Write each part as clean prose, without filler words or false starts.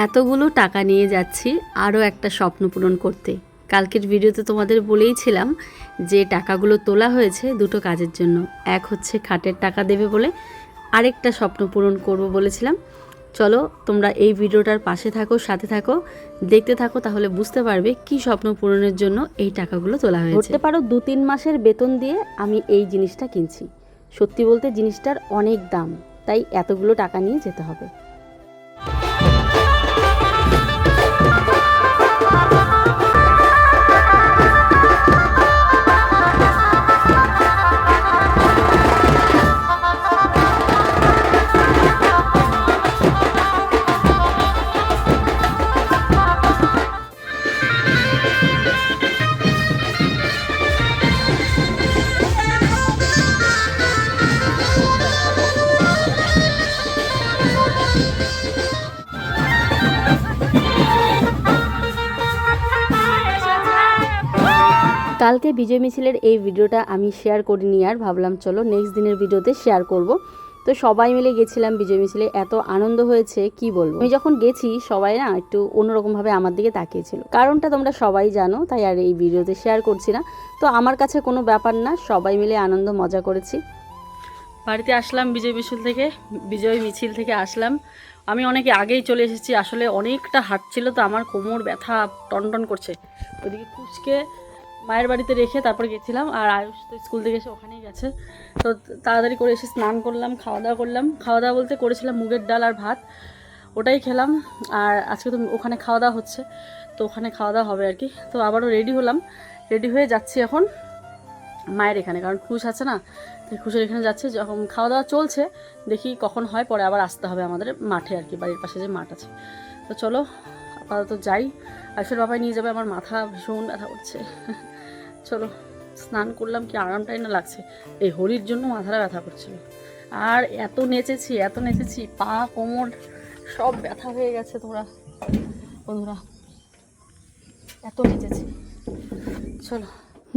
এতগুলো টাকা নিয়ে যাচ্ছি আরও একটা স্বপ্ন পূরণ করতে। কালকের ভিডিওতে তোমাদের বলেইছিলাম যে টাকাগুলো তোলা হয়েছে দুটো কাজের জন্য। এক হচ্ছে খাটের টাকা দেবে বলে, আরেকটা স্বপ্ন পূরণ করব বলেছিলাম। চলো তোমরা এই ভিডিওটার পাশে থাকো, সাথে থাকো, দেখতে থাকো, তাহলে বুঝতে পারবে কি স্বপ্ন পূরণের জন্য এই টাকাগুলো তোলা হয়েছে। ধরতে পারো 2-3 মাসের বেতন দিয়ে আমি এই জিনিসটা কিনছি। সত্যি বলতে জিনিসটার অনেক দাম, তাই এতগুলো টাকা নিয়ে যেতে হবে। কালকে বিজয় মিছিলের এই ভিডিওটা আমি শেয়ার করিনি, আর ভাবলাম চলো নেক্সট দিনের ভিডিওতে শেয়ার করব। তো সবাই মিলে গেছিলাম বিজয় মিছিলে, এত আনন্দ হয়েছে কি বলবো। আমি যখন গেছি সবাই না একটু অন্যরকমভাবে আমার দিকে তাকিয়েছিল, কারণটা তোমরা সবাই জানো, তাই আর এই ভিডিওতে শেয়ার করছি না। তো আমার কাছে কোনো ব্যাপার না, সবাই মিলে আনন্দ মজা করেছি। বাড়িতে আসলাম বিজয় মিছিল থেকে আসলাম। আমি অনেক আগেই চলে এসেছি, আসলে অনেকটা হাঁটছিল তো আমার কোমর ব্যথা টনটন করছে। ওইদিকে কুচকে মায়ের বাড়িতে রেখে তারপর গেছিলাম, আর আয়ুষ তো স্কুল থেকে এসে ওখানেই গেছে। তো তাড়াতাড়ি করে এসে স্নান করলাম, খাওয়া দাওয়া করলাম। খাওয়া দাওয়া বলতে করেছিলাম মুগের ডাল আর ভাত, ওটাই খেলাম। আর আজকে তো ওখানে খাওয়া দাওয়া হচ্ছে, তো ওখানে খাওয়া দাওয়া হবে আর কি। তো আবারও রেডি হলাম, রেডি হয়ে যাচ্ছি এখন মায়ের এখানে, কারণ খুশ আছে না, তো খুশের এখানে যাচ্ছে। যখন খাওয়া দাওয়া চলছে দেখি কখন হয়, পরে আবার আসতে হবে আমাদের মাঠে আর কি, বাড়ির পাশে যে মাঠ আছে। তো চলো আপাতত যাই, আয়ুষের বাবাই নিয়ে যাবে, আমার মাথা ভীষণ ব্যথা করছে। চলো স্নান করলাম, কি আরামটাই না লাগছে, এই হোলির জন্য মাথাটা ব্যথা করছিল। আর এত নেচেছি পা কোমর সব ব্যথা হয়ে গেছে। তোমরা বন্ধুরা এত নেচেছি। চলো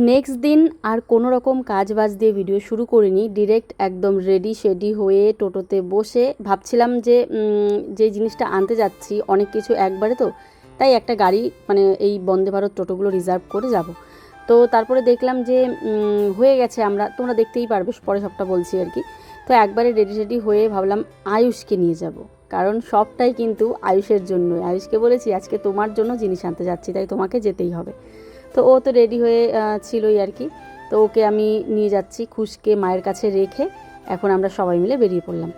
নেক্সট দিন আর কোনো রকম কাজ বাজ দিয়ে ভিডিও শুরু করিনি, ডিরেক্ট একদম রেডি হয়ে টোটোতে বসে ভাবছিলাম যে যে জিনিসটা আনতে যাচ্ছি অনেক কিছু একবারে, তো তাই একটা গাড়ি মানে এই বন্দে ভারত টোটোগুলো রিজার্ভ করে যাব। তো তারপরে দেখলাম যে হয়ে গেছে, তোমরা দেখতেই পারবে, পরে সবটা বলছি আর কি। তো একবারে রেডি হয়ে ভাবলাম আয়ুষকে নিয়ে যাব, কারণ সবটাই কিন্তু আয়ুষের জন্য। আয়ুষকে বলেছি আজকে তোমার জন্য জিনিস আনতে যাচ্ছি, তাই তোমাকে যেতেই হবে। তো ও তো রেডি হয়ে ছিলই আর কি। তো ওকে আমি নিয়ে যাচ্ছি, খুশকে মায়ের কাছে রেখে এখন আমরা সবাই মিলে বেরিয়ে পড়লাম।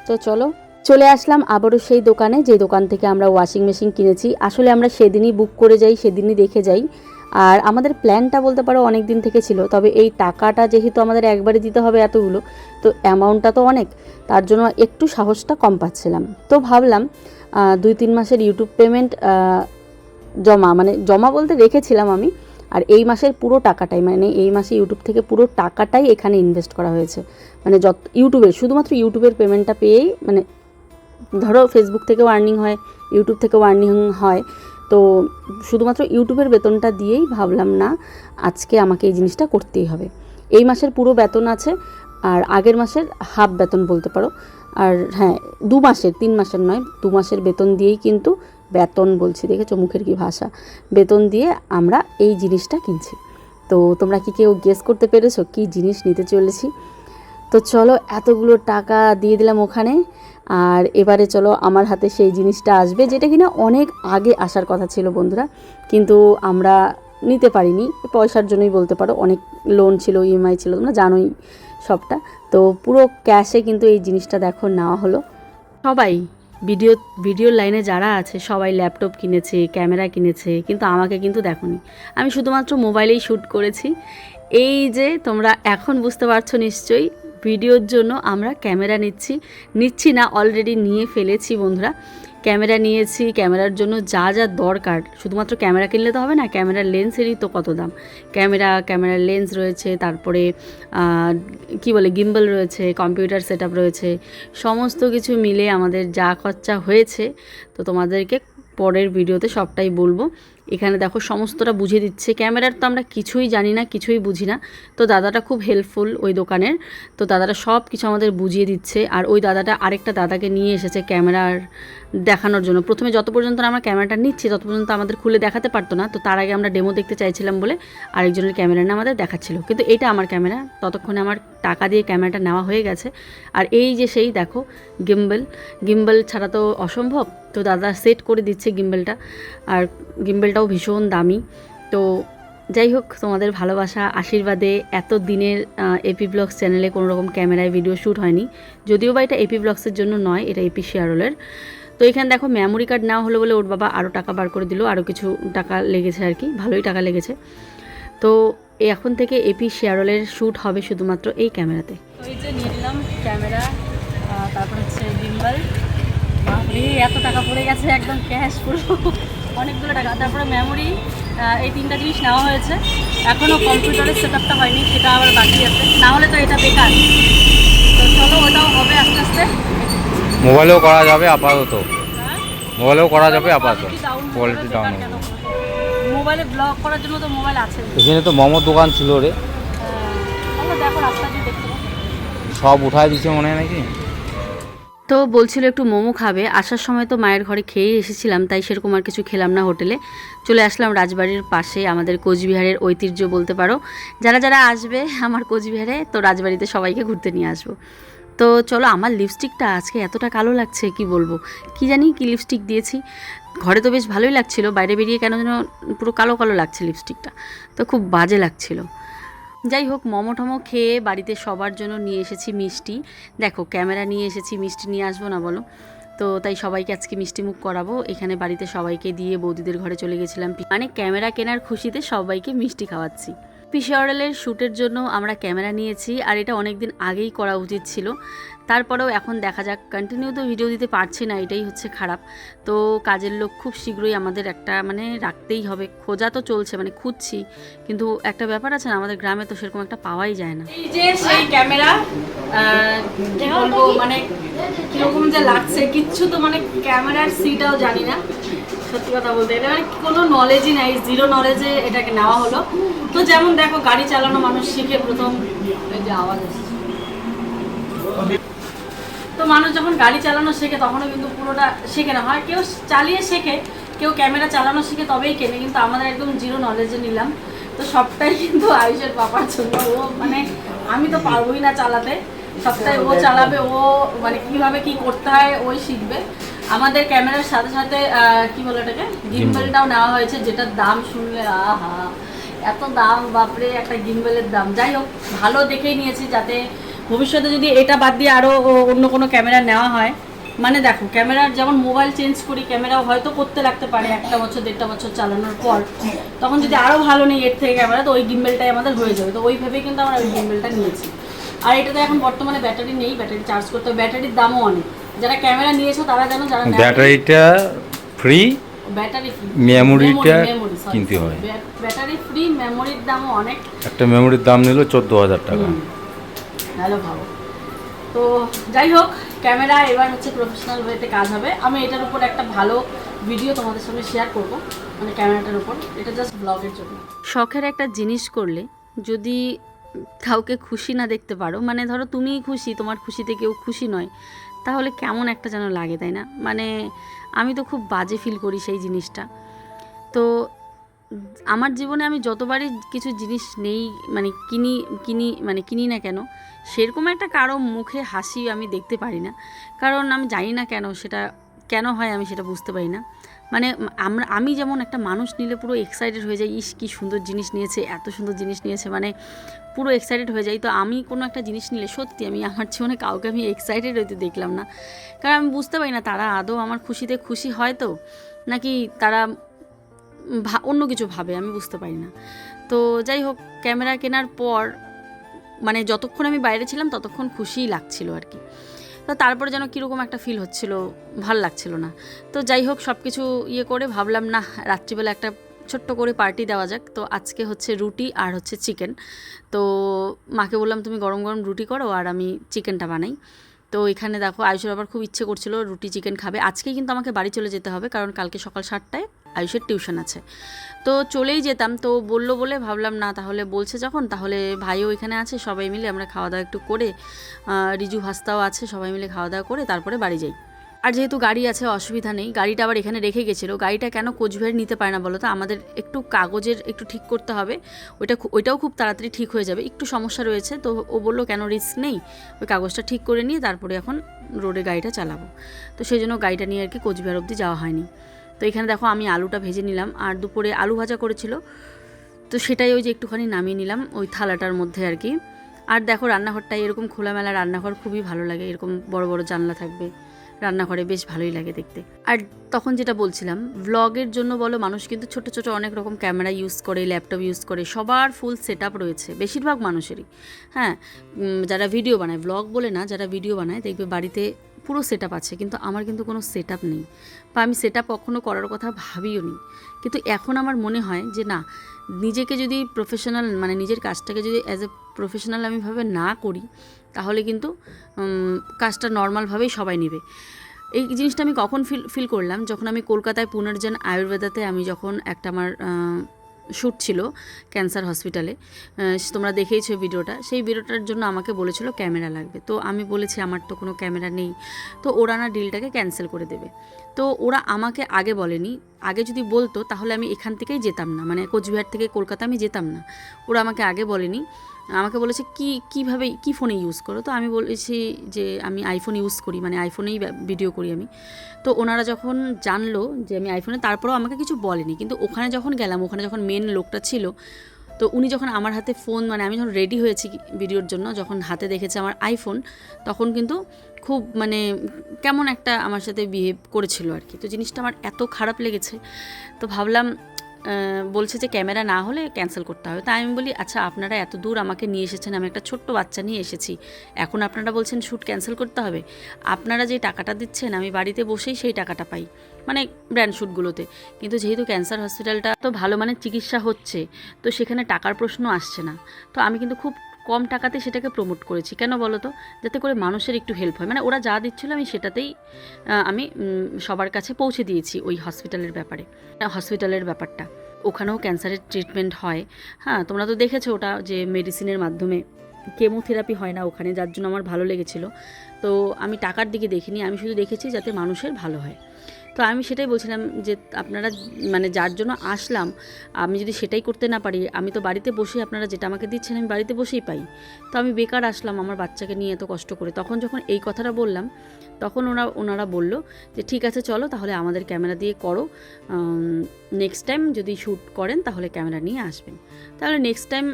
তো চলো চলে আসলাম আবারও সেই দোকানে, যে দোকান থেকে আমরা ওয়াশিং মেশিন কিনেছি। আসলে আমরা সেদিনই বুক করে যাই, সেদিনই দেখে যাই। আর আমাদের প্ল্যানটা বলতে পারো অনেক দিন থেকে ছিল, তবে এই টাকাটা যেহেতু আমাদের একবারে দিতে হবে এতগুলো, তো অ্যামাউন্টটা তো অনেক, তার জন্য একটু সাহসটা কম পাচ্ছিলাম। তো ভাবলাম 2-3 মাসের ইউটিউব পেমেন্ট জমা বলতে রেখেছিলাম আমি, আর এই মাসের পুরো টাকাটাই, মানে এই মাসে ইউটিউব থেকে পুরো টাকাটাই এখানে ইনভেস্ট করা হয়েছে। মানে শুধুমাত্র ইউটিউবের পেমেন্টটা পেয়েই, মানে ধরো ফেসবুক থেকেও আর্নিং হয়, ইউটিউব থেকেও আর্নিং হয়, তো শুধুমাত্র ইউটিউবের বেতনটা দিয়েই ভাবলাম না আজকে আমাকে এই জিনিসটা করতেই হবে। এই মাসের পুরো বেতন আছে, আর আগের মাসের হাফ বেতন বলতে পারো। আর হ্যাঁ 2 মাসের, 3 মাসের নয়, 2 মাসের বেতন দিয়েই কিন্তু, বেতন বলছি দেখেছো মুখের কি ভাষা, বেতন দিয়ে আমরা এই জিনিসটা কিনছি। তো তোমরা কি কেউ গেস করতে পেরেছো কি জিনিস নিতে চলেছি? তো চলো এতগুলো টাকা দিয়ে দিলাম ওখানে, আর এবারে চলো আমার হাতে সেই জিনিসটা আসবে, যেটা কিনা অনেক আগে আসার কথা ছিল বন্ধুরা, কিন্তু আমরা নিতে পারিনি পয়সার জন্যই বলতে পারো। অনেক লোন ছিল, ইএমআই ছিল, তোমরা জানোই সবটা। তো পুরো ক্যাশে কিন্তু এই জিনিসটা দেখো নেওয়া হলো। সবাই ভিডিওর লাইনে যারা আছে সবাই ল্যাপটপ কিনেছে, ক্যামেরা কিনেছে, কিন্তু আমাকে কিন্তু দেখোনি, আমি শুধুমাত্র মোবাইলেই শ্যুট করেছি। এই যে তোমরা এখন বুঝতে পারছো নিশ্চয়ই, ভিডিওর জন্য আমরা ক্যামেরা নিচ্ছি না, অলরেডি নিয়ে ফেলেছি বন্ধুরা। ক্যামেরা নিয়েছি, ক্যামেরার জন্য যা যা দরকার, শুধুমাত্র ক্যামেরা কিনলে তো হবে না, ক্যামেরার লেন্সেরই তো কত দাম। ক্যামেরার লেন্স রয়েছে, তারপরে গিম্বল রয়েছে, কম্পিউটার সেটআপ রয়েছে, সমস্ত কিছু মিলে আমাদের যা খরচা হয়েছে, তো তোমাদেরকে পরের ভিডিওতে সবটাই বলবো। এখানে দেখো সমস্তটা বুঝিয়ে দিচ্ছে। ক্যামেরার তো আমরা কিছুই জানি না, কিছুই বুঝি না। তো দাদাটা খুব হেল্পফুল ওই দোকানের। তো দাদাটা সব কিছু আমাদের বুঝিয়ে দিচ্ছে। আর ওই দাদাটা আরেকটা দাদাকে নিয়ে এসেছে ক্যামেরার দেখানোর জন্য। প্রথমে যত পর্যন্ত আমরা ক্যামেরাটা নিচ্ছি তত পর্যন্ত আমাদের খুলে দেখাতে পারতো না। তো তার আগে আমরা ডেমো দেখতে চাইছিলাম বলে আরেকজনের ক্যামেরা নিয়ে আমাদের দেখাচ্ছিল। কিন্তু এটা আমার ক্যামেরা, ততক্ষণে আমার টাকা দিয়ে ক্যামেরাটা নেওয়া হয়ে গেছে। আর এই যে সেই দেখো গিম্বল ছাড়া তো অসম্ভব। তো দাদা সেট করে দিচ্ছে গিম্বলটা, আর গিম্বলটাও ভীষণ দামি। তো যাই হোক, তোমাদের ভালোবাসা আশীর্বাদে এত দিনের এপি ব্লগস চ্যানেলে কোনো রকম ক্যামেরায় ভিডিও শ্যুট হয়নি, যদিও বা এটা এপি ব্লগসের জন্য নয়, এটা এপি শেয়ারলের। তো এখানে দেখো মেমোরি কার্ড নেওয়া হলো বলে ওর বাবা আরও টাকা বার করে দিল, আরও কিছু টাকা লেগেছে আর কি, ভালোই টাকা লেগেছে। তো এখন থেকে এপি শেয়ারলের শ্যুট হবে শুধুমাত্র এই ক্যামেরাতে। তো এই যে নিয়ে নিলাম ক্যামেরা, তারপর হচ্ছে গিম্বল। এত টাকা পড়ে গেছে একদম ক্যাশ পুরো, অনেকগুলো টাকা। তারপরে মেমোরি, এই 3টা জিনিস নেওয়া হয়েছে। এখনও কম্পিউটারের সেট আপটা হয়নি, সেটা আবার বাকি আছে, না হলে তো এটা বেকার। তো চলো ওটাও হবে আস্তে আস্তে। মোবাইলেও করা যাবে আপাতত, মোবাইলেও করা যাবে আপাতত, কোয়ালিটি ডাউন হবে। মোবাইলে ব্লগ করার জন্য তো মোবাইল আছে। এখানে তো মোমোর দোকান ছিল রে, দেখো রাস্তা দিয়ে দেখতে সব উঠায় দিচ্ছে মনে হয় নাকি। তো বলছিল একটু মোমো খাবে, আসার সময় তো মায়ের ঘরে খেয়েই এসেছিলাম, তাই সেরকম আর কিছু খেলাম না হোটেলে। চলে আসলাম রাজবাড়ির পাশে, আমাদের কোচবিহারের ঐতিহ্য বলতে পারো। যারা যারা আসবে আমার কোচবিহারে, তো রাজবাড়িতে সবাইকে ঘুরতে নিয়ে আসবো। তো চলো, আমার লিপস্টিকটা আজকে এতটা কালো লাগছে কি বলবো, কি জানি কি লিপস্টিক দিয়েছি। ঘরে তো বেশ ভালোই লাগছিল, বাইরে বেরিয়ে কেন যেন পুরো কালো কালো লাগছে লিপস্টিকটা, তো খুব বাজে লাগছিল। যাই হোক, মোমো টোমো খেয়ে বাড়িতে সবার জন্য নিয়ে এসেছি মিষ্টি। দেখো ক্যামেরা নিয়ে এসেছি, মিষ্টি নিয়ে আসবো না বলো? তো তাই সবাইকে আজকে মিষ্টি মুখ করাবো। এখানে বাড়িতে সবাইকে দিয়ে বৌদিদের ঘরে চলে গেছিলাম, মানে ক্যামেরা কেনার খুশিতে সবাইকে মিষ্টি খাওয়াচ্ছি। পিসিআরএলের শ্যুটের জন্য আমরা ক্যামেরা নিয়েছি, আর এটা অনেক দিন আগেই করা উচিত ছিল। তারপরেও এখন দেখা যাক, কন্টিনিউ তো ভিডিও দিতে পারছি না, এটাই হচ্ছে খারাপ। তো কাজের লোক খুব শীঘ্রই আমাদের একটা মানে রাখতেই হবে, খোঁজা তো চলছে, মানে খুঁজছি, কিন্তু একটা ব্যাপার আছে না, আমাদের গ্রামে তো সেরকম একটা পাওয়াই যায় না। এই যে সেই ক্যামেরা, কি বলবো, মানে কিরকম যে লাগছে কিচ্ছু তো, মানে ক্যামেরার সিটাও জানি না, সত্যি কথা বলতে এটা মানে কোনো নলেজই নাই, জিরো নলেজে এটাকে নেওয়া হলো। তো যেমন দেখো গাড়ি চালানো মানুষ শিখে প্রথম, এই যে আওয়াজ আসছে, তো মানুষ যখন গাড়ি চালানো শেখে তখনও কিন্তু পুরোটা শেখে না, হয় কেউ চালিয়ে শেখে, কেউ ক্যামেরা চালানো শিখে তবেই কেনে, কিন্তু আমাদের একদম জিরো নলেজে নিলাম। তো সবটাই কিন্তু আয়ুষের পাপার জন্য, ও মানে আমি তো পারবোই না চালাতে, সবটাই ও চালাবে, ও মানে কীভাবে কী করতে হয় ওই শিখবে। আমাদের ক্যামেরার সাথে সাথে কি বলে এটাকে, গিম্বলটাও নেওয়া হয়েছে, যেটার দাম শুনলে আহা এত দাম, বাপরে একটা গিম্বলের দাম। যাই হোক, ভালো দেখেই নিয়েছি, যাতে ভবিষ্যতে যদি এটা বাদ দিয়ে আরও অন্য কোনো ক্যামেরা নেওয়া হয়, মানে দেখো ক্যামেরার যেমন মোবাইল চেঞ্জ করি, ক্যামেরাও হয়তো করতে লাগতে পারে 1 বছর 1.5 বছর চালানোর পর, তখন যদি আরও ভালো নেই এর থেকে ক্যামেরা, তো ওই গিম্বলটাই আমাদের হয়ে যাবে। তো ওই ভেবেই কিন্তু আমরা ওই গিম্বলটা নিয়েছি। আর এটাতে এখন বর্তমানে ব্যাটারি নেই, ব্যাটারি চার্জ করতে হবে, ব্যাটারির দামও অনেক। যারা ক্যামেরা নিয়েছো তারা জানো, যারা ব্যাটারিটা ফ্রি, ব্যাটারি ফ্রি, মেমোরিটা কিনতে হয়। ব্যাটারি ফ্রি, মেমোরির দামও অনেক। একটা মেমোরির দাম নিল 14,000 টাকা। হ্যালো ভালো। তো যাই হোক, ক্যামেরা এবার হচ্ছে প্রফেশনাল ওয়েতে কাজ হবে। আমি এটার উপর একটা ভালো ভিডিও তোমাদের সঙ্গে শেয়ার করব, মানে ক্যামেরাটার উপর, এটা জাস্ট ব্লগের জন্য। শখের একটা জিনিস করলে যদি কাউকে খুশি না দেখতে পারো, মানে ধরো তুমিই খুশি, তোমার খুশিতে কেউ খুশি নয়, তাহলে কেমন একটা যেন লাগে, তাই না? মানে আমি তো খুব বাজে ফিল করি সেই জিনিসটা। তো আমার জীবনে আমি যতবারই কিছু জিনিস নেই, মানে কিনি না কেন, সেরকম একটা কারো মুখে হাসি আমি দেখতে পারি না, কারণ আমি জানি না কেন সেটা কেন হয়, আমি সেটা বুঝতে পারি না। মানে আমি যেমন একটা মানুষ নিলে পুরো এক্সাইটেড হয়ে যাই, ইস কী সুন্দর জিনিস নিয়েছে, এত সুন্দর জিনিস নিয়েছে, মানে পুরো এক্সাইটেড হয়ে যাই। তো আমি কোনো একটা জিনিস নিলে সত্যি আমি আমার জীবনে কাউকে আমি এক্সাইটেড হইতে দেখলাম না, কারণ আমি বুঝতে পারি না তারা আদৌ আমার খুশিতে খুশি হয় তো, নাকি তারা অন্য কিছু ভাবে, আমি বুঝতে পারি না। তো যাই হোক, ক্যামেরা কেনার পর মানে যতক্ষণ আমি বাইরে ছিলাম ততক্ষণ খুশিই লাগছিল আর কি। তো তারপরে যেন কীরকম একটা ফিল হচ্ছিল, ভাল লাগছিল না। তো যাই হোক, সব কিছু ইয়ে করে ভাবলাম না, রাত্রিবেলা একটা ছোট্ট করে পার্টি দেওয়া যাক। তো আজকে হচ্ছে রুটি আর হচ্ছে চিকেন। তো মাকে বললাম তুমি গরম গরম রুটি করো আর আমি চিকেনটা বানাই। তো এখানে দেখো আয়ুষের আবার খুব ইচ্ছে করছিল রুটি চিকেন খাবে। আজকেই কিন্তু আমাকে বাড়ি চলে যেতে হবে, কারণ কালকে সকাল 7টায় আয়ুষের টিউশন আছে। তো চলেই যেতাম, তো বললো বলে ভাবলাম না, তাহলে বলছে যখন তাহলে ভাইও এখানে আছে, সবাই মিলে আমরা খাওয়া দাওয়া একটু করে, রিজু ভাস্তাও আছে, সবাই মিলে খাওয়া দাওয়া করে তারপরে বাড়ি যাই। আর যেহেতু গাড়ি আছে অসুবিধা নেই, গাড়িটা আবার এখানে রেখে গেছিলো। গাড়িটা কেন কোচবিহার নিতে পারে না বলো তো, আমাদের একটু কাগজের একটু ঠিক করতে হবে, ওইটাও খুব তাড়াতাড়ি ঠিক হয়ে যাবে, একটু সমস্যা রয়েছে। তো ও বললো কেন, রিস্ক নেই, ওই কাগজটা ঠিক করে নিয়ে তারপরে এখন রোডে গাড়িটা চালাবো। তো সেই জন্য গাড়িটা নিয়ে আর কি কোচবিহার অবধি যাওয়া হয়নি। তো এখানে দেখো আমি আলুটা ভেজে নিলাম, আর দুপুরে আলু ভাজা করেছিল, তো সেটাই ওই যে একটুখানি নামিয়ে নিলাম ওই থালাটার মধ্যে আর কি। আর দেখো রান্নাঘরটাই এরকম খোলামেলা রান্নাঘর খুবই ভালো লাগে, এরকম বড় বড় জানলা থাকবে রান্নাঘরে, বেশ ভালোই লাগে দেখতে। আর তখন যেটা বলছিলাম, ব্লগের জন্য বলো মানুষ কিন্তু ছোট ছোট অনেক রকম ক্যামেরা ইউজ করে, ল্যাপটপ ইউজ করে, সবার ফুল সেট আপ রয়েছে বেশিরভাগ মানুষেরই। হ্যাঁ, যারা ভিডিও বানায়, ব্লগ বলে না, যারা ভিডিও বানায় দেখবে বাড়িতে পুরো সেট আপ আছে, কিন্তু আমার কিন্তু কোনো সেট আপ নেই, বা আমি সেট আপ কখনো করার কথা ভাবিও নি। কিন্তু এখন আমার মনে হয় যে না, নিজেকে যদি প্রফেশনাল মানে নিজের কাজটাকে যদি অ্যাজ এ প্রফেশনাল আমি ভাবে না করি, তাহলে কিন্তু কাজটা নর্মালভাবেই সবাই নেবে। এই জিনিসটা আমি কখন ফিল করলাম, যখন আমি কলকাতায় পুনর্জন আয়ুর্বেদাতে আমি যখন একটা আমার শ্যুট ছিল ক্যান্সার হসপিটালে, তোমরা দেখেইছো ভিডিওটা, সেই ভিডিওটার জন্য আমাকে বলেছিল ক্যামেরা লাগবে। তো আমি বলেছি আমার তো কোনো ক্যামেরা নেই, তো ওরা না ডিলটাকে ক্যান্সেল করে দেবে। তো ওরা আমাকে আগে বলেনি, আগে যদি বলতো তাহলে আমি এখান থেকেই যেতাম না, মানে কোচবিহার থেকে কলকাতা আমি যেতাম না। ওরা আমাকে আগে বলেনি, আমাকে বলেছে কীভাবে কী ফোনে ইউজ করো। তো আমি বলেছি যে আমি আইফোন ইউজ করি, মানে আইফোনেই ভিডিও করি আমি। তো ওনারা যখন জানলো যে আমি আইফোনে, তারপরেও আমাকে কিছু বলেনি। কিন্তু ওখানে যখন গেলাম, ওখানে যখন মেন লোকটা ছিল, তো উনি যখন আমার হাতে ফোন, মানে আমি যখন রেডি হয়েছি ভিডিওর জন্য, যখন হাতে দেখেছে আমার আইফোন, তখন কিন্তু খুব মানে কেমন একটা আমার সাথে বিহেভ করেছিল আর কি। তো জিনিসটা আমার এত খারাপ লেগেছে, তো ভাবলাম, বলছে যে ক্যামেরা না হলে ক্যান্সেল করতে হবে। তাই আমি বলি আচ্ছা, আপনারা এত দূর আমাকে নিয়ে এসেছেন, আমি একটা ছোট্ট বাচ্চা নিয়ে এসেছি, এখন আপনারা বলছেন শ্যুট ক্যান্সেল করতে হবে? আপনারা যে টাকাটা দিচ্ছেন আমি বাড়িতে বসেই সেই টাকাটা পাই, মানে ব্র্যান্ড শ্যুটগুলোতে। কিন্তু যেহেতু ক্যান্সার হসপিটালটা তো ভালো মানের চিকিৎসা হচ্ছে, তো সেখানে টাকার প্রশ্ন আসছে না। তো আমি কিন্তু খুব কম টাকাতে সেটাকে প্রমোট করেছি। কেন বলো তো? যাতে করে মানুষের একটু হেল্প হয়। মানে ওরা যা দিচ্ছিলো আমি সেটাতেই আমি সবার কাছে পৌঁছে দিয়েছি ওই হসপিটালের ব্যাপারটা। ওখানেও ক্যান্সারের ট্রিটমেন্ট হয়। হ্যাঁ, তোমরা তো দেখেছো ওটা, যে মেডিসিনের মাধ্যমে, কেমোথেরাপি হয় না ওখানে, যার জন্য আমার ভালো লেগেছিলো। তো আমি টাকার দিকে দেখিনি, আমি শুধু দেখেছি যাতে মানুষের ভালো হয়। তো আমি সেটাই বলছিলাম যে আপনারা মানে যার জন্য আসলাম, আমি যদি সেটাই করতে না পারি, আমি তো বাড়িতে বসেই আপনারা যেটা আমাকে দিচ্ছেন আমি বাড়িতে বসেই পাই। তো আমি বেকার আসলাম আমার বাচ্চাকে নিয়ে এত কষ্ট করে। তখন যখন এই কথাটা বললাম, তখন ওনারা বলল যে ঠিক আছে চলো তাহলে আমাদের ক্যামেরা দিয়ে করো, নেক্সট টাইম যদি শ্যুট করেন তাহলে ক্যামেরা নিয়ে আসবেন। তাহলে নেক্সট টাইম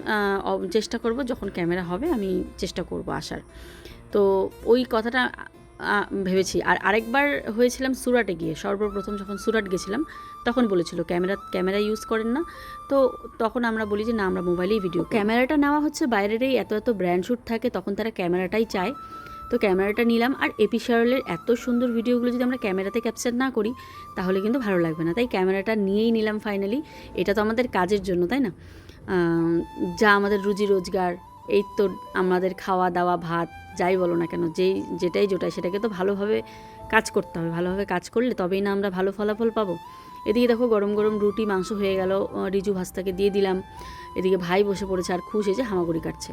চেষ্টা করব, যখন ক্যামেরা হবে আমি চেষ্টা করব আসার। তো ওই কথাটা ভেবেছি। আর আরেকবার হয়েছিলাম সুরাটে গিয়ে, সর্বপ্রথম যখন সুরাট গেছিলাম তখন বলেছিল ক্যামেরা ইউজ করেন না। তো তখন আমরা বলি যে না, আমরা মোবাইলেই ভিডিও। ক্যামেরাটা নেওয়া হচ্ছে বাইরেরই, এত ব্র্যান্ড শ্যুট থাকে, তখন তারা ক্যামেরাটাই চায়। তো ক্যামেরাটা নিলাম। আর এপি শারলের এত সুন্দর ভিডিওগুলো যদি আমরা ক্যামেরাতে ক্যাপচার না করি তাহলে কিন্তু ভালো লাগবে না, তাই ক্যামেরাটা নিয়েই নিলাম ফাইনালি। এটা তো আমাদের কাজের জন্য, তাই না? যা আমাদের রুজি রোজগার, এই তো আমাদের খাওয়া দাওয়া ভাত যাই বলো না কেন, যেটাই জোটাই সেটাকে তো ভালোভাবে কাজ করতে হবে। ভালোভাবে কাজ করলে তবেই না আমরা ভালো ফলাফল পাবো। এদিকে দেখো গরম গরম রুটি মাংস হয়ে গেল, রিজু ভাস্তাকে দিয়ে দিলাম। এদিকে ভাই বসে পড়েছে, আর খুশ এই যে হামাগুড়ি কাটছে।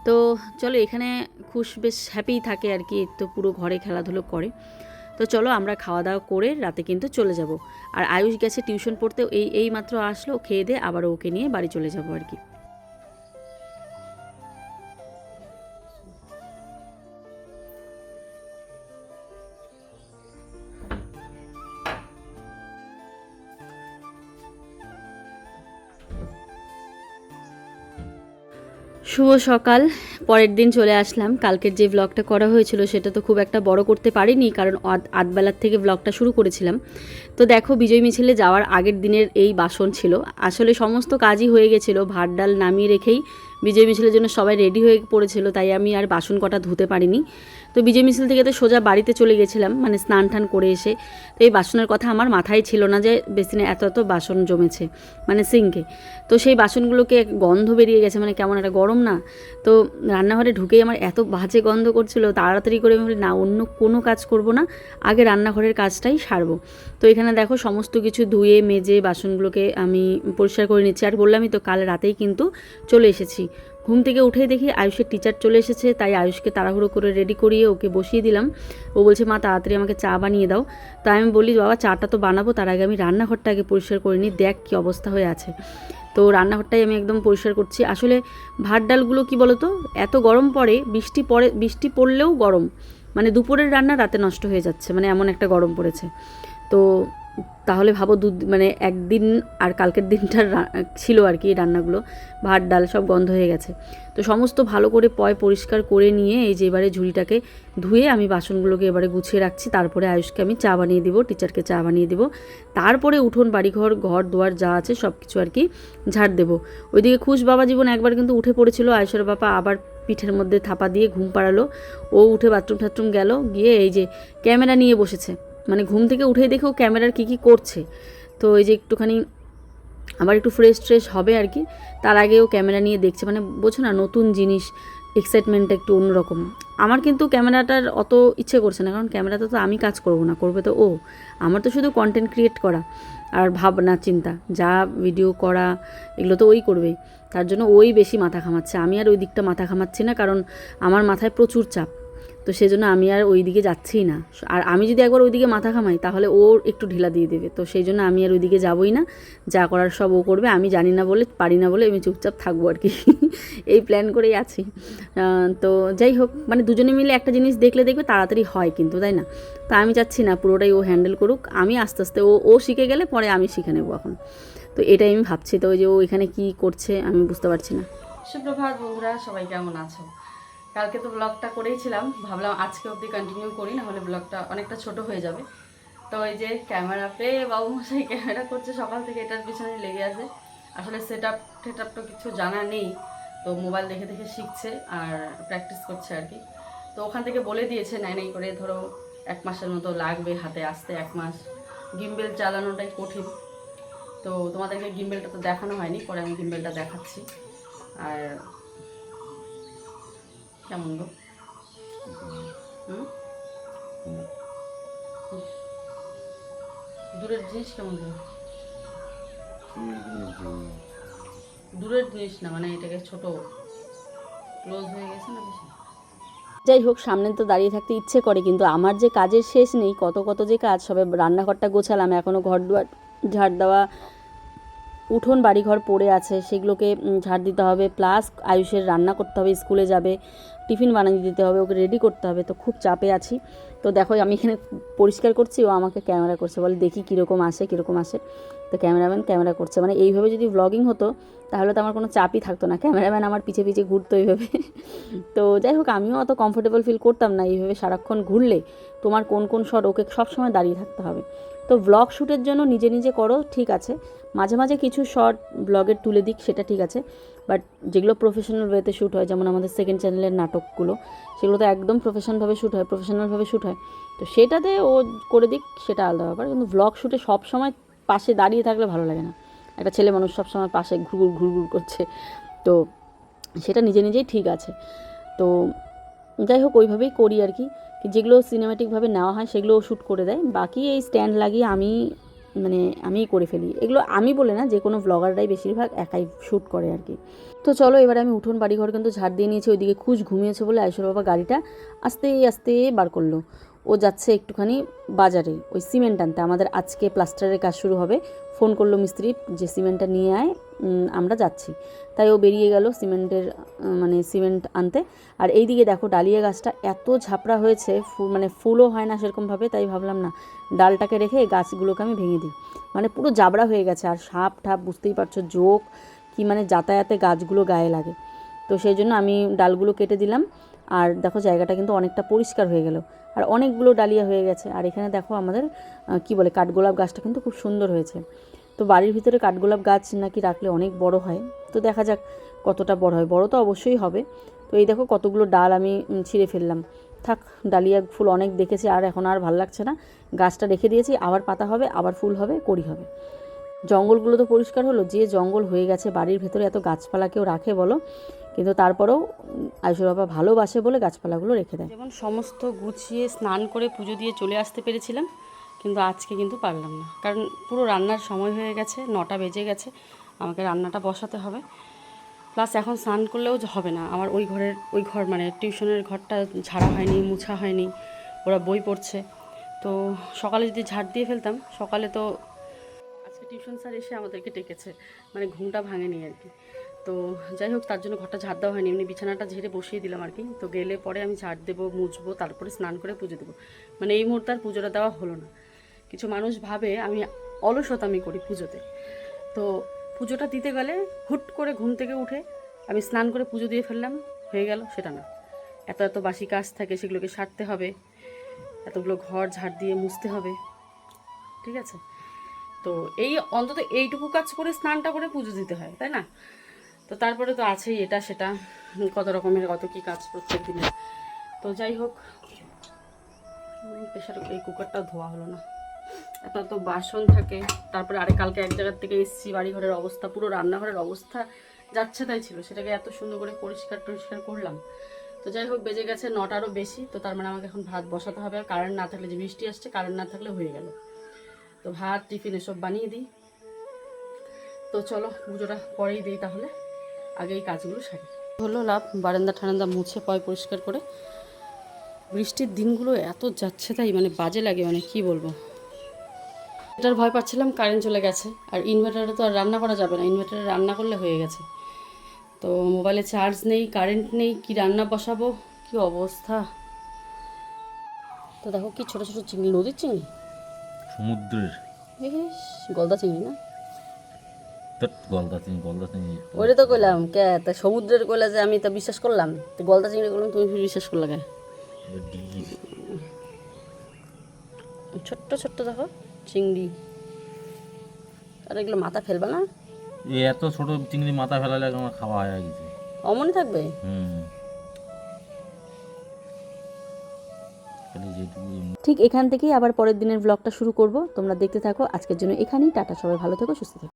তো চলো, এখানে খুশ বেশ হ্যাপিই থাকে আর কি, তো পুরো ঘরে খেলাধুলো করে। তো চলো আমরা খাওয়া দাওয়া করে রাতে কিন্তু চলে যাব। আর আয়ুষ গেছে টিউশন পড়তে, এই মাত্র আসলো, খেয়ে দিয়ে আবার ওকে নিয়ে বাড়ি চলে যাব আর কি। শুভ সকাল, পরের দিন চলে আসলাম। কালকের যে ব্লগটা করা হয়েছিল সেটা তো খুব একটা বড় করতে পারিনি, কারণ আধবেলার থেকে ব্লগটা শুরু করেছিলাম। তো দেখো, বিজয় মিছিলে যাওয়ার আগের দিনের এই বাসন ছিল, আসলে সমস্ত কাজই হয়ে গেছিলো, ভাত ডাল নামিয়ে রেখেই বিজয় মিছিলের জন্য সবাই রেডি হয়ে পড়েছিল, তাই আমি আর বাসন কটা ধুতে পারিনি। তো বিজয় মিছিল থেকে তো সোজা বাড়িতে চলে গেছিলাম, মানে স্নান টান করে এসে। তো এই বাসনের কথা আমার মাথায় ছিল না যে বেসিনে এত এত বাসন জমেছে, মানে সিঙ্কে। তো সেই বাসনগুলোকে গন্ধ বেরিয়ে গেছে, মানে কেমন একটা গরম না। তো রান্নাঘরে ঢুকেই আমার এত বাজে গন্ধ করছিল, তাড়াতাড়ি করে আমি বলি না, অন্য কোনো কাজ করব না, আগে রান্নাঘরের কাজটাই সারবো। তো এখানে দেখো সমস্ত কিছু ধুয়ে মেজে বাসনগুলোকে আমি পরিষ্কার করে নিচ্ছি। আর বললামই তো, কাল রাতেই কিন্তু চলে এসেছি। ঘুম থেকে উঠেই দেখি আয়ুষের টিচার চলে এসেছে, তাই আয়ুষকে তাড়াহুড়ো করে রেডি করিয়ে ওকে বসিয়ে দিলাম। ও বলছে মা তাড়াতাড়ি আমাকে চা বানিয়ে দাও। তাই আমি বলি বাবা চাটা তো বানাবো, তার আগে আমি রান্নাঘরটা আগে পরিষ্কার করে নিই, দেখ কী অবস্থা হয়ে আছে। তো রান্নাঘরটাই আমি একদম পরিষ্কার করছি। আসলে ভাত ডালগুলো কী বলো তো, এত গরম পড়ে, বৃষ্টি পড়লেও গরম, মানে দুপুরের রান্না রাতে নষ্ট হয়ে যাচ্ছে, মানে এমন একটা গরম পড়েছে। তো তাহলে ভাবো মানে একদিন আর কালকের দিনটার ছিল আর কি রান্নাগুলো, ভাত ডাল সব গন্ধ হয়ে গেছে। তো সমস্ত ভালো করে পরিষ্কার করে নিয়ে এই যে এবারে ঝুড়িটাকে ধুয়ে আমি বাসনগুলোকে এবারে গুছিয়ে রাখছি। তারপরে আয়ুষকে আমি চা বানিয়ে দিব, টিচারকে চা বানিয়ে দিব। তারপরে উঠোন বাড়িঘর ঘর দুয়ার যা আছে সব কিছু আর কি ঝাড় দেবো। ওইদিকে খুশ বাবা জীবন একবার কিন্তু উঠে পড়েছিল, আয়ুষের বাবা আবার পিঠের মধ্যে থাপা দিয়ে ঘুম পাড়ালো। ও উঠে বাথরুম টাথরুম গেল, গিয়ে এই যে ক্যামেরা নিয়ে বসেছে, মানে ঘুম থেকে উঠেই দেখেও ক্যামেরার কী করছে। তো এই যে একটুখানি আবার একটু ফ্রেশ হবে আর কি, তার আগেও ক্যামেরা নিয়ে দেখছে, মানে বোঝো না, নতুন জিনিস, এক্সাইটমেন্টটা একটু অন্যরকম। আমার কিন্তু ক্যামেরাটার অত ইচ্ছে করছে না, কারণ ক্যামেরাতে তো আমি কাজ করব না, করবে তো ও। আমার তো শুধু কন্টেন্ট ক্রিয়েট করা আর ভাবনা চিন্তা, যা ভিডিও করা এগুলো তো ওই করবে। তার জন্য ওই বেশি মাথা ঘামাচ্ছে, আমি আর ওই দিকটা মাথা ঘামাচ্ছি না, কারণ আমার মাথায় প্রচুর চাপ। তো সেজন্য আমি আর ওই দিকে যাচ্ছিই না। আর আমি যদি একবার ওই দিকে মাথা ঘামাই তাহলে ও একটু ঢিলা দিয়ে দেবে। তো সেই জন্য আমি আর ওই দিকে যাবোই না, যা করার সব ও করবে, আমি জানি না বলে, পারি না বলে আমি চুপচাপ থাকবো আর কি। এই প্ল্যান করেই আছি। তো যাই হোক, মানে দুজনে মিলে একটা জিনিস দেখবে তাড়াতাড়ি হয় কিন্তু, তাই না? তো আমি চাচ্ছি না পুরোটাই ও হ্যান্ডেল করুক, আমি আস্তে আস্তে ও শিখে গেলে পরে আমি শিখে নেবো এখন। তো এটাই আমি ভাবছি। তো ওই যে ও এখানে কী করছে আমি বুঝতে পারছি না। সুপ্রভাত বন্ধুরা, সবাই কেমন আছো? কালকে তো ব্লগটা করেইছিলাম, ভাবলাম আজকে অবধি কন্টিনিউ করি, নাহলে ব্লগটা অনেকটা ছোট হয়ে যাবে। তো এই যে ক্যামেরা পেয়ে বাবুমশাই ক্যামেরা করছে, সকাল থেকে এটার পিছনে লেগে আছে। আসলে সেটআপ তো কিছু জানা নেই, তো মোবাইল দেখে দেখে শিখছে আর প্র্যাকটিস করছে আর কি। তো ওখান থেকে বলে দিয়েছে নাই করে ধরো 1 মাসের মতো লাগবে হাতে আসতে, 1 মাস। গিম্বেল চালানোটাই কঠিন। তো তোমাদেরকে গিম্বেলটা তো দেখানো হয়নি, পরে আমি গিম্বেলটা দেখাচ্ছি। আর কেমন গো? দূরের জিনিস কেমন গো? দূরের জিনিস না, মানে এটাকে ছোট ক্লোজ হয়ে গেছে না বেশি। যাই হোক, সামনে তো দাঁড়িয়ে থাকতে ইচ্ছে করে, কিন্তু আমার যে কাজের শেষ নেই, কত যে কাজ। সবে রান্নাঘরটা গোছালাম, এখনও ঘর দুয়ার ঝাড় দেওয়া, উঠোন বাড়িঘর পড়ে আছে, সেগুলোকে ঝাড় দিতে হবে। প্লাস আয়ুষের রান্না করতে হবে, স্কুলে যাবে, টিফিন বানিয়ে দিতে হবে, ওকে রেডি করতে হবে। তো খুব চাপে আছি। তো দেখো আমি এখানে পরিষ্কার করছি, ও আমাকে ক্যামেরা করছে, বলে দেখি কীরকম আসে। তো ক্যামেরাম্যান ক্যামেরা করছে, মানে এইভাবে যদি ব্লগিং হতো তাহলে তো আমার কোনো চাপই থাকতো না, ক্যামেরাম্যান আমার পিছে ঘুরতো এইভাবে। তো যাই হোক, আমিও অত কমফোর্টেবল ফিল করতাম না এইভাবে সারাক্ষণ ঘুরলে। তোমার কোন শট ওকে সবসময় দাঁড়িয়ে থাকতে হবে। তো ব্লগ শ্যুটের জন্য নিজে করো, ঠিক আছে, মাঝে মাঝে কিছু শর্ট ব্লগের তুলে দিক, সেটা ঠিক আছে। বাট যেগুলো প্রফেশনাল ওয়েতে শ্যুট হয়, যেমন আমাদের সেকেন্ড চ্যানেলের নাটকগুলো, সেগুলো তো একদম প্রফেশনালভাবে শ্যুট হয়। তো সেটাতে ও করে দিক, সেটা আলাদা ব্যাপার। কিন্তু ব্লগ শ্যুটে সবসময় পাশে দাঁড়িয়ে থাকলে ভালো লাগে না। একটা ছেলে মানুষ সবসময় পাশে ঘুরঘুর করছে, তো সেটা নিজেই ঠিক আছে। তো যাই হোক, ওইভাবেই করি আর কি। যেগুলো সিনেম্যাটিকভাবে নেওয়া হয় সেগুলোও শ্যুট করে দেয়, বাকি এই স্ট্যান্ড লাগিয়ে আমিই করে ফেলি। এগুলো আমি বলে না, যে কোনো ব্লগাররাই বেশিরভাগ একাই শ্যুট করে আর কি। তো চলো এবারে আমি উঠোন বাড়িঘর কিন্তু ঝাড় দিয়ে নিয়েছি। ওইদিকে খুশ ঘুমিয়েছে বলে আয়ুষের বাবা গাড়িটা আস্তে আস্তে বার করলো। ও যাচ্ছে একটুখানি বাজারে ওই সিমেন্ট আনতে, আমাদের আজকে প্লাস্টারের কাজ শুরু হবে। ফোন করলো মিস্ত্রি যে সিমেন্টটা নিয়ে আয়, আমরা যাচ্ছি। তাই ও বেরিয়ে গেল সিমেন্ট আনতে। আর এই দিকে দেখো ডালিয়া গাছটা এত ঝাপড়া হয়েছে, মানে ফুলও হয় না সেরকমভাবে, তাই ভাবলাম না ডালটাকে রেখে গাছগুলোকে আমি ভেঙে দিই। মানে পুরো জাবড়া হয়ে গেছে, আর সাপ ঠাপ বুঝতেই পারছো, জোক কি মানে যাতায়াতে গাছগুলো গায়ে লাগে। তো সেই জন্য আমি ডালগুলো কেটে দিলাম। আর দেখো জায়গাটা কিন্তু অনেকটা পরিষ্কার হয়ে গেল, আর অনেকগুলো ডালিয়া হয়ে গেছে। আর এখানে দেখো আমাদের কাঠগোলাপ গাছটা কিন্তু খুব সুন্দর হয়েছে। তো বাড়ির ভিতরে কাঠগোলাপ গাছ নাকি রাখলে অনেক বড় হয়। তো দেখা যাক কতটা বড় হয়, বড় তো অবশ্যই হবে। তো এই দেখো কতগুলো ডাল আমি ছিঁড়ে ফেললাম। থাক, ডালিয়া ফুল অনেক দেখেছি, আর এখন আর ভালো লাগছে না। গাছটা রেখে দিয়েছি, আবার পাতা হবে, আবার ফুল হবে, কড়ি হবে। জঙ্গলগুলো তো পরিষ্কার হলো, যে জঙ্গল হয়ে গেছে, বাড়ির ভেতরে এত গাছপালা কেউ রাখে বলো? কিন্তু তারপরেও আয়ুষের বাবা ভালোবাসে বলে গাছপালাগুলো রেখে দেয়। যেমন সমস্ত গুছিয়ে স্নান করে পুজো দিয়ে চলে আসতে পেরেছিলাম, কিন্তু আজকে কিন্তু পারলাম না, কারণ পুরো রান্নার সময় হয়ে গেছে, 9টা বেজে গেছে, আমাকে রান্নাটা বসাতে হবে। প্লাস এখন স্নান করলেও হবে না, আমার ওই ঘর মানে টিউশনের ঘরটা ঝাড়া হয়নি, মুছা হয়নি, ওরা বই পড়ছে। তো সকালে যদি ঝাড় দিয়ে ফেলতাম, সকালে তো আজকে টিউশন স্যার এসে আমাদেরকে ডেকেছে, মানে ঘুমটা ভাঙেনি আর কি। তো যাই হোক, তার জন্য ঘরটা ঝাড় দেওয়া হয়নি, এমনি বিছানাটা ঝেড়ে বসিয়ে দিলাম আর কি। তো গেলে পরে আমি ঝাড় দেবো, মুছবো, তারপরে স্নান করে পুজো দেবো। মানে এই মুহূর্তে আর পুজোটা দেওয়া হলো না। কিছু মানুষ ভাবে আমি অলসতামি করি পুজোতে। তো পুজোটা দিতে গেলে হুট করে ঘুম থেকে উঠে আমি স্নান করে পুজো দিয়ে ফেললাম, হয়ে গেল, সেটা না। এত এত বাসি কাজ থাকে, সেগুলোকে সারতে হবে, এতগুলো ঘর ঝাড় দিয়ে মুছতে হবে, ঠিক আছে? তো এই অন্তত এইটুকু কাজ করে স্নানটা করে পুজো দিতে হয়, তাই না? তো তারপরে তো আছেই এটা সেটা, কত রকমের কত কী কাজ প্রত্যেক দিনে। তো যাই হোক, প্রেশার এই কুকারটা ধোয়া হলো না, এত এত বাসন থাকে। তারপরে আরে কালকে এক জায়গার থেকে এসেছি, বাড়িঘরের অবস্থা, পুরো রান্নাঘরের অবস্থা যাচ্ছে তাই ছিল, সেটাকে এত সুন্দর করে পরিষ্কার করলাম। তো যাই হোক, বেজে গেছে 9টারও বেশি। তো তার মানে আমাকে এখন ভাত বসাতে হবে, আর কারেন্ট না থাকলে, যে বৃষ্টি আসছে, কারেন্ট না থাকলে হয়ে গেল। তো ভাত টিফিন এসব বানিয়ে দিই। তো চলো পুজোটা পরেই দিই, তাহলে আগে এই কাজগুলো সারি। হলো লাভ, বারান্দা ঠান্ডা মুছে পয় পরিষ্কার করে। বৃষ্টির দিনগুলো এত যাচ্ছে তাই, মানে বাজে লাগে, মানে কি বলবো। এটার ভয় পাচ্ছিলাম, কারেন্ট চলে গেছে, আর ইনভার্টারে তো আর রান্না করা যাবে না, ইনভার্টারে রান্না করলে হয়ে গেছে। তো মোবাইলে চার্জ নেই, কারেন্ট নেই, কি রান্না বসাবো, কি অবস্থা। তো দেখো কি ছোট ছোট চিংড়ি, নদীর চিংড়ি, সমুদ্রের গলদা চিংড়ি না, গলদা চিংড়ি ওইটা তো কইলাম কে, তা সমুদ্রের কইলা যে আমি তা বিশ্বাস করলাম, তো গলদা চিংড়ি করলাম, তুমি বিশ্বাস করলা কে? ছোট্ট ছোট্ট দেখো চিংড়ি, আর এগুলো মাথা ফেলবে না? এই এত ছোট চিংড়ি মাথা ফেলালে আমার খাওয়া হয়ে গেছে। অমনই থাকবে। ঠিক এখান থেকেই আবার পরের দিনের ব্লগটা শুরু করব, তোমরা দেখতে থাকো। আজকের জন্য এখানেই টাটা, সবাই ভালো থেকো, সুস্থ থেকো।